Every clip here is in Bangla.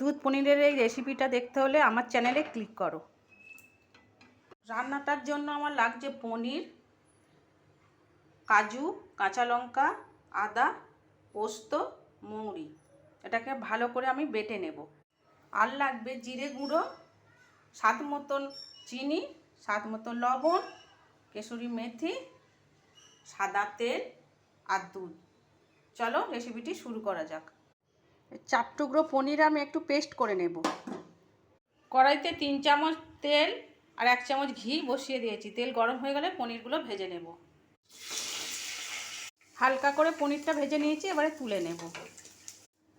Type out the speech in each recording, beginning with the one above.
দুধ পনিরের এই রেসিপিটা দেখতে হলে আমার চ্যানেলে ক্লিক করো। রান্নাটার জন্য আমার লাগছে পনির, কাজু, কাঁচা লঙ্কা, আদা, পোস্ত, মৌরি। এটাকে ভালো করে আমি বেটে নেব। আর লাগবে জিরে গুঁড়ো, স্বাদ মতন চিনি, স্বাদ মতন লবণ, কেশরি মেথি, সাদা তেল আর দুধ। চলো রেসিপিটি শুরু করা যাক। 4 টুকরো পনির আমি একটু পেস্ট করে নেব। কড়াইতে 3 চামচ তেল আর 1 চামচ ঘি বসিয়ে দিয়েছি। তেল গরম হয়ে গেলে পনিরগুলো ভেজে নেব। হালকা করে পনিরটা ভেজে নিয়েছি, এবারে তুলে নেব।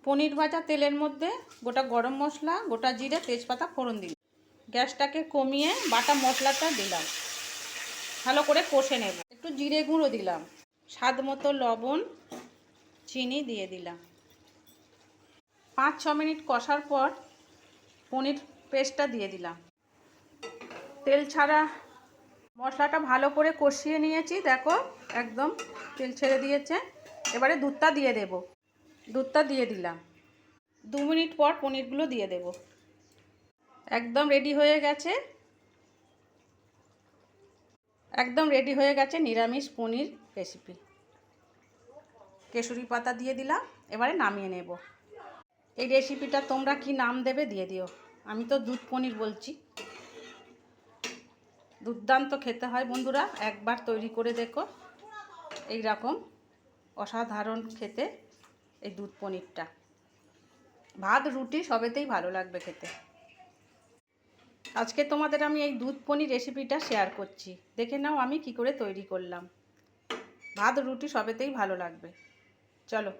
পনির ভাজা তেলের মধ্যে গোটা গরম মশলা, গোটা জিরে, তেজপাতা ফোড়ন দিলাম। গ্যাসটাকে কমিয়ে বাটা মশলাটা দিলাম, ভালো করে কষে নেব। একটু জিরে গুঁড়ো দিলাম, স্বাদ মতো লবণ, চিনি দিয়ে দিলাম। 5-6 মিনিট কষার পর পনির পেস্টটা দিয়ে দিলাম। তেল ছাড়া মশলাটা ভালো করে কষিয়ে নিয়েছি, দেখো একদম তেল ছেড়ে দিয়েছে। এবারে দুধটা দিয়ে দেব। দুধটা দিয়ে দিলাম। 2 মিনিট পর পনিরগুলো দিয়ে দেব। একদম রেডি হয়ে গেছে। নিরামিষ পনির রেসিপি। কেশরি পাতা দিয়ে দিলাম। এবারে নামিয়ে নেব। এই রেসিপিটা তোমরা কি নাম দেবে দিয়ে দিও। আমি তো দুধ পনির বলছি। দুর্দান্ত খেতে হয় বন্ধুরা, একবার তৈরি করে দেখো। এই রকম অসাধারণ খেতে এই দুধ পনিরটা। ভাত রুটি সবেতেই ভালো লাগবে খেতে। আজকে তোমাদের আমি এই দুধ পনির রেসিপিটা শেয়ার করছি, দেখে নাও আমি কি করে তৈরি করলাম। ভাত রুটি সবেতেই ভালো লাগবে। চলো।